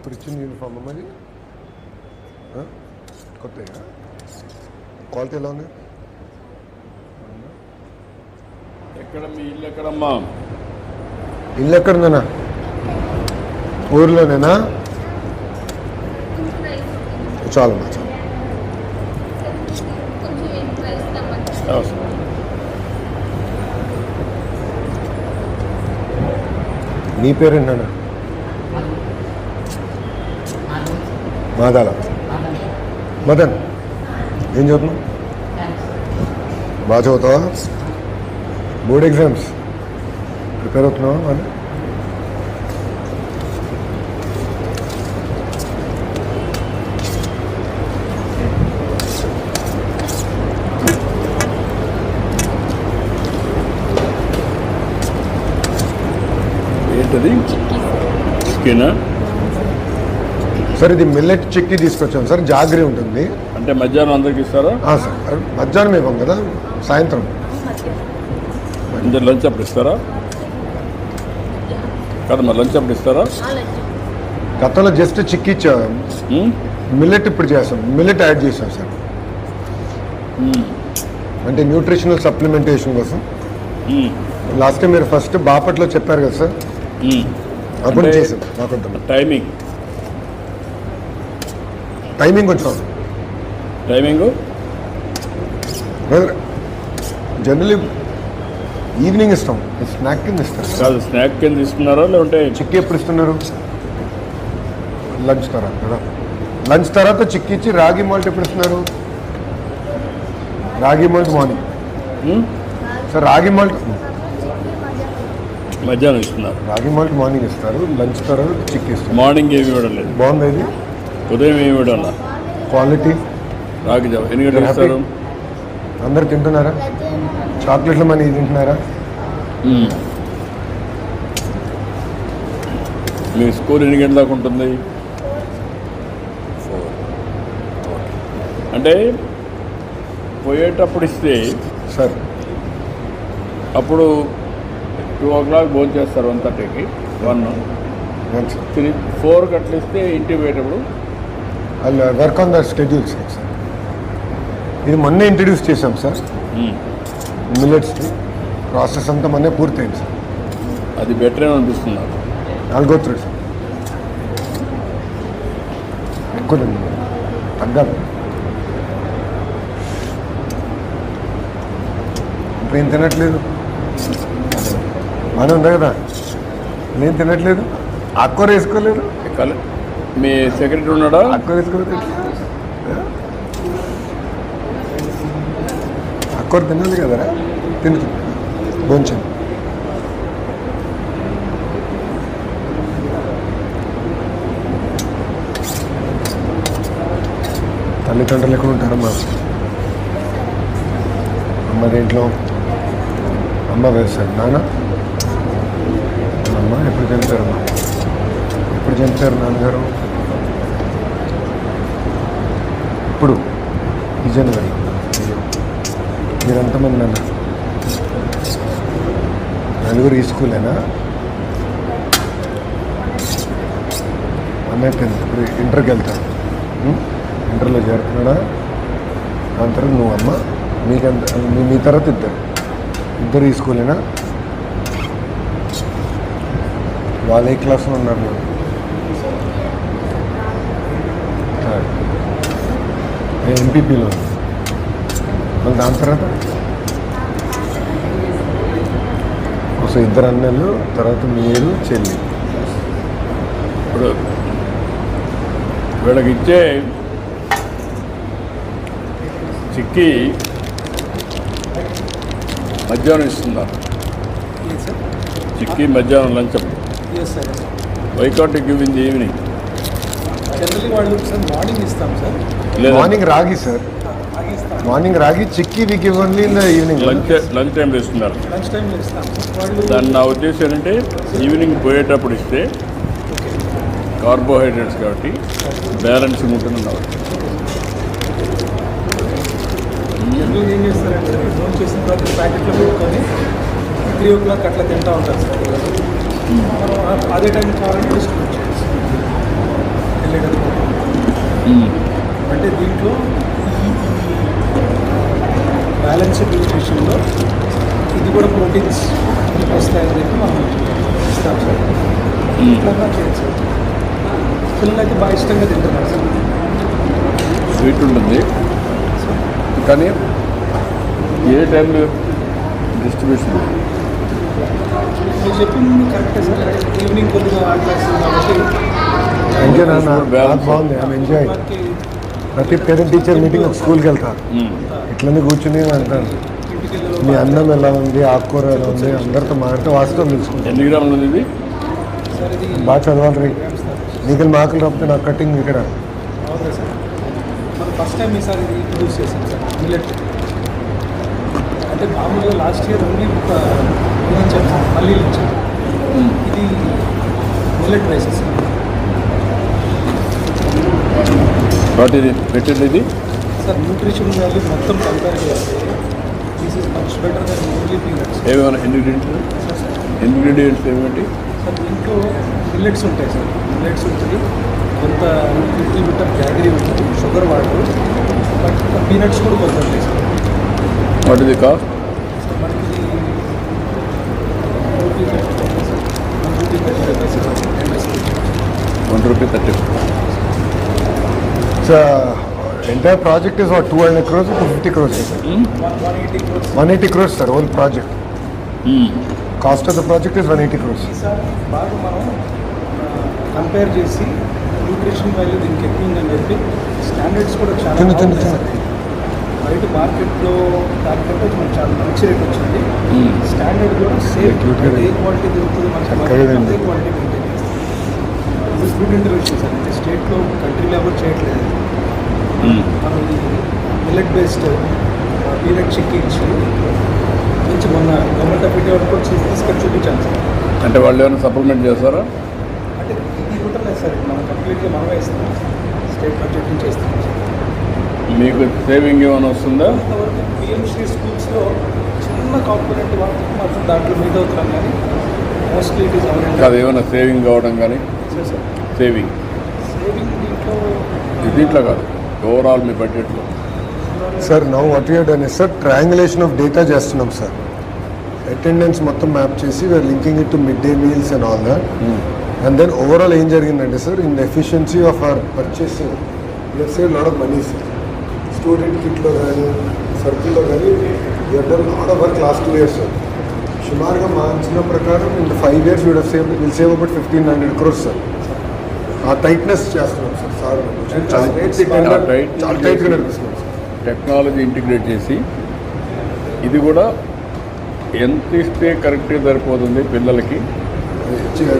ఇప్పుడు ఇచ్చిన యూనిఫామ్ మరి కొత్త క్వాలిటీ ఎలా ఉంది? ఎక్కడ మీ ఇల్లు ఎక్కడమ్మా? ఇల్లు ఎక్కడుందన్నా? ఊర్లోనేనా? చాలమ్మా చాలు. నీ పేరేంటన్నా? మాదాల మదన్. ఏం చదువుతున్నావు? బాగా చదువుతావా? బోర్డ్ ఎగ్జామ్స్ ప్రిపేర్ అవుతున్నావా? మరి ఏంటది? చికెనా? సార్ ఇది మిల్లెట్ చిక్కీ తీసుకొచ్చాం సార్. జాగరీ ఉంటుంది. అంటే మధ్యాహ్నం అందరికి ఇస్తారా? సార్ మధ్యాహ్నం ఇవ్వం కదా, సాయంత్రం. అంటే లంచ్ అప్పుడు ఇస్తారా? కదమ్మా, లంచ్ అప్పుడు ఇస్తారా? గతంలో జస్ట్ చిక్కీ ఇచ్చా, మిల్లెట్ ఇప్పుడు చేస్తాం. మిల్లెట్ యాడ్ చేసాం సార్, అంటే న్యూట్రిషనల్ సప్లిమెంటేషన్ కోసం. లాస్ట్ టైం మీరు ఫస్ట్ బాపట్లో చెప్పారు కదా సార్, అప్పుడు చేసాం. నాకు టైమింగ్ కొంచెం జనరలీ ఈవినింగ్ ఇస్తాం. స్నాక్ కింద ఇస్తారు కాదు? స్నాక్ కింద ఇస్తున్నారా లేదంటే చిక్కీ ఎప్పుడు ఇస్తున్నారు? లంచ్ తర్వాత కదా. లంచ్ తర్వాత చిక్కీ ఇచ్చి రాగి మాల్ట్ ఎప్పుడు ఇస్తున్నారు? రాగి మాల్ట్ మార్నింగ్ సార్. రాగి మాల్ట్ మధ్యాహ్నం ఇస్తున్నారు. రాగి మాల్ట్ మార్నింగ్ ఇస్తారు. లంచ్ తర్వాత చిక్కీ ఇస్తారు. మార్నింగ్ ఏమి ఇవ్వడం లేదు. బాగుంది ఇది. ఉదయం ఏమి ఇవ్వడం క్వాలిటీ. రాగి జావ ఎన్ని గంటలకు ఇస్తారు? అందరు తింటున్నారా? చాక్లెట్లు మనీ తింటున్నారా? మీ స్కూల్ ఎన్ని గంటల దాకా ఉంటుంది? అంటే పోయేటప్పుడు ఇస్తే సార్ అప్పుడు 2 o'clock భోజనం చేస్తారు. 1:30కి 4 అట్లా ఇస్తే ఇంటికి పోయేటప్పుడు అలా work on the schedule sir. ఇది మొన్నే ఇంట్రడ్యూస్ చేసాం సార్. మిల్లెట్స్కి ప్రాసెస్ అంతా మొన్నే పూర్తయింది సార్. అది బెటర్ అని అనిపిస్తున్నారు. నాలుగో త్రీ సార్. ఎక్కువ తగ్గాలి. ఇప్పుడు ఏం తినట్లేదు. బాగానే ఉందా కదా? నేను తినట్లేదు. ఆకుకూర వేసుకోలేదు. మీ సెక్రటరీ ఉన్నాడా? ఆకుకూర వేసుకోలేదు. ఆకుకూర తినాలి కదరా? తింటుంది కొంచెం. తల్లిదండ్రులు ఎక్కడ ఉంటారమ్మా? అమ్మ దేంట్లో? అమ్మ వ్యవసాయం, నాన్న అమ్మ. ఎప్పుడు చనిపోయారమ్మా? ఎప్పుడు చనిపోయారు నాన్నగారు? ఇప్పుడు ఈ జనవరి. మీరు ఎంతమంది నాన్న? నలుగురు. ఈ స్కూలేనా? అన్నయ్య ఇప్పుడు ఇంటర్కి వెళ్తాను. ఇంటర్లో చేరుతున్నాడా? దాని తర్వాత నువ్వు అమ్మ. మీకెంత? మీ తర్వాత ఇద్దరు ఈ స్కూలేనా? వాళ్ళు ఏ క్లాస్లో ఉన్నారు? ఎంపీపీలో. మళ్ళీ దాని తర్వాత ఇద్దరు అన్నలు, తర్వాత మీరు చెల్లి. ఇప్పుడు వీళ్ళకి ఇచ్చే చిక్కీ మధ్యాహ్నం ఇస్తున్నారు. చిక్కీ మధ్యాహ్నం lunch. Why can't give in the evening? Generally వాళ్ళు సార్ మార్నింగ్ ఇస్తాం sir. Morning ragi sir. Morning ragi chikki week ఇవ్వండి. ఇన్ ద ఈవినింగ్ లంచ్ టైంలో ఇస్తున్నారు. లంచ్ టైంలో ఇస్తాం. దాన్ని నా ఉద్దేశం ఏంటంటే ఈవినింగ్ పోయేటప్పుడు ఇస్తే కార్బోహైడ్రేట్స్ కాబట్టి బ్యాలెన్సింగ్ ఉంటుంది. జనరల్గా ఏం చేస్తారంటే ఫోన్ చేసిన తర్వాత ప్యాకెట్లో పెట్టుకొని 3 o'clock అట్లా తింటూ ఉంటారు సార్. మనం అదే టైం కావాలంటే డిస్ట్రిబ్యూట్ చేయాలి. మిల్లెట్ అది అంటే దీంట్లో బ్యాలెన్స్డ్ న్యూట్రిషన్లో ఇది కూడా ప్రోటీన్స్ వస్తాయని చెప్పి మనం ఇస్తాం సార్ ఇట్లా చేయొచ్చు సార్. పిల్లలు అయితే బాగా ఇష్టంగా తింటున్నారు సార్. స్వీట్ ఉంటుంది కానీ ఏ టైంలో డిస్ట్రిబ్యూషన్ మీరు చెప్పింది కరెక్టే సార్. ఈవినింగ్ కొద్దిగా ఆటలాడుతుంది కాబట్టి ఎంజాయ్ నాకు బాగుంది ఐఎమ్ ఎంజాయ్. మనకి ప్రతి పేరెంట్ టీచర్ మీటింగ్ ఒక స్కూల్కి వెళ్తారు, ఇట్లనే కూర్చుని అంటారు ఇంటికి మీ అన్నం ఎలా ఉంది, ఆకుకూర ఎలా ఉంది, అందరితో మాట్లాడితే వాస్తవం తెలుసుకుంటాం. ఎన్ని గ్రాములు ఉంది ఇది? సార్ ఇది బాగా చదవాలి రీ నీకు మార్కులు రాకపోతే నాకు కటింగ్ ఇక్కడ. అవునా సార్. మనం ఫస్ట్ టైం ఈసారి ఇది ఇంట్రడ్యూస్ చేసాం సార్ మిల్లెట్. అంటే మామూలుగా లాస్ట్ ఇయర్ ఓన్లీ ఒక ఇచ్చాం సార్, మళ్ళీ ఇచ్చాం. ఇది మిల్లెట్ రైస్ సార్. వాటి ఇది పెట్టింది ఇది సార్ న్యూట్రిషన్ వాల్యూ మొత్తం కంపేర్ చేస్తే this is much better than only peanuts. ఏమైనా ఇంగ్రీడియంట్స్ ఏమిటి? సార్ దీంట్లో మిల్లెట్స్ ఉంటాయి సార్. మిల్లెట్స్ ఉంటుంది, కొంత లిటిల్ బిట్ ఆఫ్ జాగరీ ఉంటుంది, షుగర్ వాటర్, బట్ పీనట్స్ కూడా కొంత ఉంటాయి సార్. వాట్ ఇది కాస్ట్? సార్ మనకి ఇది ₹130 so entire project is what 200 crores to 50 crores sir. 180 crores. 180 crores sir whole project. Cost of the project is 180 crores. ఈసారి బాగా మనం కంపేర్ చేసి న్యూట్రిషన్ వాల్యూ దీనికి ఎక్కువ ఉందని చెప్పి స్టాండర్డ్స్ కూడా చాలా చిన్న చిన్న బాగున్నాయి సార్. బయట మార్కెట్లో దానికంటే మనకు చాలా మంచి రేట్ వచ్చింది. స్టాండర్డ్ కూడా సేమ్ Cute గా ఏ క్వాలిటీ దొరుకుతుంది మనకి చక్కగా అదే క్వాలిటీ మెయింటైన్ చేస్తాం. ఇది గుడ్ ఇంటర్వెన్షన్ సార్. అంటే స్టేట్లో కంట్రీలో ఎవరు చేయట్లేదు. మనం ఈ మిల్లెట్ బేస్డ్ పీనట్ చిక్కీ ఇచ్చి నుంచి మొన్న గవర్నమెంట్ ఆఫ్ ఇండియా వరకు తీసుకొని చూపించాను సార్. అంటే వాళ్ళు ఏమైనా సప్లిమెంట్ చేస్తారా? అంటే ఇది ఉంటలేదు సార్, మనం కంప్లీట్గా మనమే ఇస్తాం, స్టేట్ బడ్జెట్ నుంచి ఇస్తాం సార్. మీకు సేవింగ్ ఏమైనా వస్తుందా? ఇంతవరకు పిఎంసీ స్కూల్స్లో చిన్న కాంపోనెంట్ మాత్రం దాంట్లో మీట్ అవుతున్నాం, కానీ మోస్ట్లీ ఇట్ ఈస్ కాదు ఏమైనా సేవింగ్ కావడం కానీ? సార్ సేవింగ్ సేవింగ్ దీంట్లో దీంట్లో కాదు, ఓవరాల్ మీ బడ్జెట్లో. Sir now what you done is sir triangulation of data చేస్తున్నాం సార్. అటెండెన్స్ మొత్తం మ్యాప్ చేసి we're linking it to mid day meals and all that. And then overall ఏం జరిగిందంటే sir in the efficiency of our purchasing you're save lot of money sir. Student కిట్లో కానీ సర్కిల్లో కానీ you're done lot of work last 2 years sir. సుమారుగా మా అంచనా ప్రకారం in 5 years will save about 1,500 crores sir. ఆ టైట్నెస్ చేస్తున్నాం సార్. చాలా టైట్గా నడిపిస్తున్నాం సార్. టెక్నాలజీ ఇంటిగ్రేట్ చేసి ఇది కూడా ఎంత ఇస్తే కరెక్ట్గా సరిపోతుంది పిల్లలకి?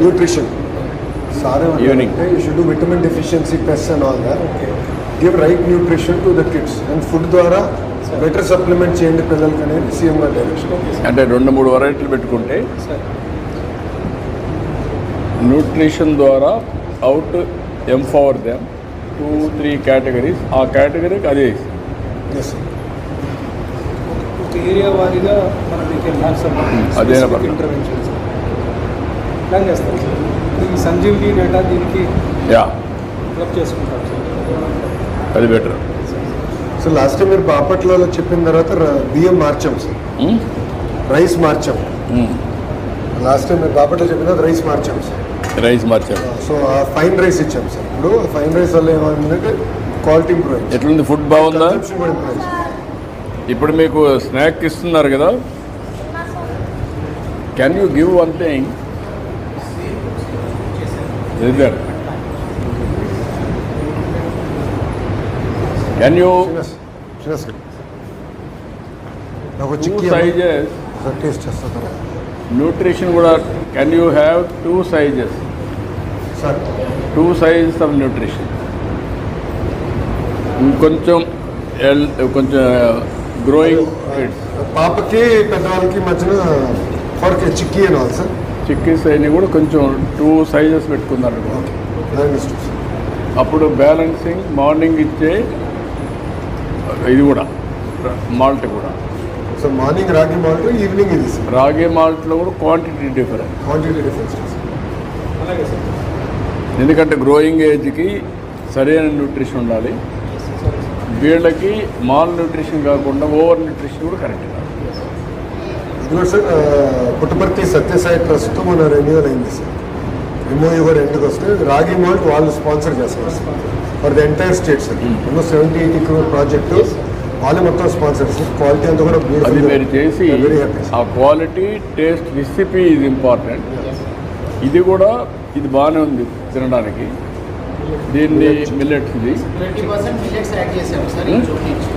Nutrition sir Evening. You should do vitamin deficiency test and all that. Give right nutrition to the kids and food ద్వారా బెటర్ సప్లిమెంట్ చేయండి పిల్లలకి అనేది సీఎం గారి డైరెక్షన్. అంటే 2-3 వెరైటీలు పెట్టుకుంటే సార్ న్యూట్రిషన్ ద్వారా అవుట్ ఎంపవర్ దెమ్ 2-3 కేటగిరీస్, ఆ కేటగిరీకి అదే ఎస్ సార్. ఒక ఏరియా వారీగా మనం అదే ఇంటర్వెన్షన్ ప్లాన్ చేస్తాం సార్. ఈ సంజీవిని డేటా దీనికి యా క్లబ్ చేసుకుంటాం సార్. అది బెటర్. సో లాస్ట్ టైం మీరు బాపట్లలో చెప్పిన తర్వాత బియ్యం మార్చాం సార్, రైస్ మార్చాం. లాస్ట్ టైం మీరు బాపట్లో చెప్పిన తర్వాత రైస్ మార్చాం సార్. రైస్ మార్చారు. సో ఆ ఫైన్ రైస్ ఇచ్చాం సార్. ఇప్పుడు ఫైన్ రైస్ వల్ల ఏమైందంటే క్వాలిటీ ఇంప్రూవ్ అయింది, ఎట్లుంది? ఫుడ్ బాగుందా? కన్సంప్షన్ కూడా ఇంప్రూవ్ అయింది. ఇప్పుడు మీకు స్నాక్ ఇస్తున్నారు కదా, can you give one thing? Can you Srinivas గారు, నాకు టూ చిక్కీ సైజెస్ టేస్ట్ చేస్తాను న్యూట్రిషన్ కూడా, can you have 2 sizes, sir. 2 sizes of nutrition? ఇంకొంచెం కొంచెం గ్రోయింగ్ కిడ్స్, పాపకి పెద్దవాళ్ళకి మధ్యన ఫర్క్ చిక్కీ అని వాళ్ళు సార్. చిక్కీస్ అయినా కూడా కొంచెం 2 sizes పెట్టుకున్నారు. అప్పుడు బ్యాలెన్సింగ్ మార్నింగ్ ఇచ్చే ఇది కూడా మాల్ట్ కూడా. సో మార్నింగ్ రాగి మాల్ట్, ఈవినింగ్ ఇది సార్. రాగి మాల్ట్లో కూడా క్వాంటిటీ డిఫరెంట్, క్వాంటిటీ డిఫరెన్స్. అలాగే సార్. ఎందుకంటే గ్రోయింగ్ ఏజ్కి సరైన న్యూట్రిషన్ ఉండాలి. వీళ్ళకి మాల్ న్యూట్రిషన్ కాకుండా ఓవర్ న్యూట్రిషన్ కూడా కరెక్ట్ కాదు. ఇదిగో సార్ పుట్టపర్తి సత్యసాయి ట్రస్ట్తో మన రెన్యూవల్ అయింది సార్. ఎంఓయూ కూడా ఎండ్కి వస్తే రాగి మాల్ట్ వాళ్ళు స్పాన్సర్ చేస్తారు sir for the entire state sir. ఎన్నో 70-80 crore ప్రాజెక్టు వాళ్ళే మొత్తం స్పాన్సర్ సార్. క్వాలిటీ అంతా కూడా అది మీరు చేసి వెరీ హ్యాపీ. ఆ క్వాలిటీ టేస్ట్ రెసిపీ ఇది ఇంపార్టెంట్. ఇది కూడా ఇది బాగానే ఉంది తినడానికి. దీన్ని మిల్లెట్స్ ఇది 20% మిల్లెట్స్ యాడ్ చేశాము సార్ ఈ చోటు నుంచి.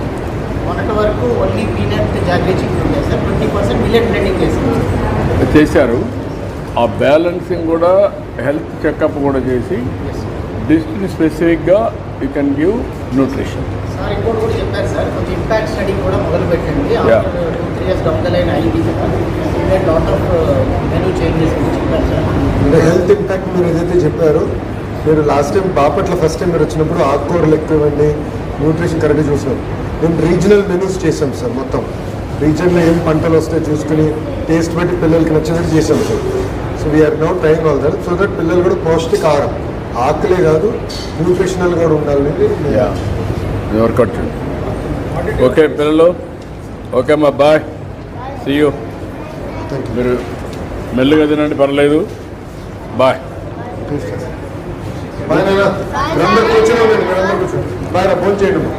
మొన్నటి వరకు ఓన్లీ పీనట్ జాగ్రీ చికెన్ ఉంటాయి సార్. 20% మిల్లెట్ బ్లెండింగ్ చేశాము చేశారు. ఆ బ్యాలెన్సింగ్ కూడా హెల్త్ చెకప్ కూడా చేసి డిస్ట్రిక్ట్ స్పెసిఫిక్గా you can give nutrition. Sir ఇంకోటి కూడా చెప్పారు సార్, కొంచెం ఇంపాక్ట్ స్టడీ కూడా మొదలు పెట్టండి. Yeah. After 2-3 years down the line అయింది కదా, లాట్ ఆఫ్ మెనూ చేంజెస్ చెప్పారు సార్. అంటే హెల్త్ ఇంపాక్ట్ మీరు ఏదైతే చెప్పారో, మీరు last time Bapatla first time మీరు వచ్చినప్పుడు ఆకుకూరలు ఎక్కువ ఇవ్వండి, న్యూట్రిషన్ కరెక్ట్గా చూసాం. మేము రీజనల్ మెనూస్ చేసాం సార్. మొత్తం రీజన్లో ఏం పంటలు వస్తాయో చూసుకుని టేస్ట్ బట్టి పిల్లలకి నచ్చినట్టు చేసాం sir. So we are now train all that so that పిల్లలు కూడా పౌష్టికాహారం ఆకులే కాదు న్యూట్రిషనల్ కూడా ఉండాలనేది వర్కౌట్ చేయండి. ఓకే పిల్లలు, ఓకే అమ్మా, బాయ్, సీ యూ. మీరు మెల్లిగా తినండి, పర్లేదు, బాయ్. బాయ్ నాన్న, మీరందరూ కూర్చోండి, మీరందరూ కూర్చోండి. బాయ్ నా ఫోన్ చేయండి.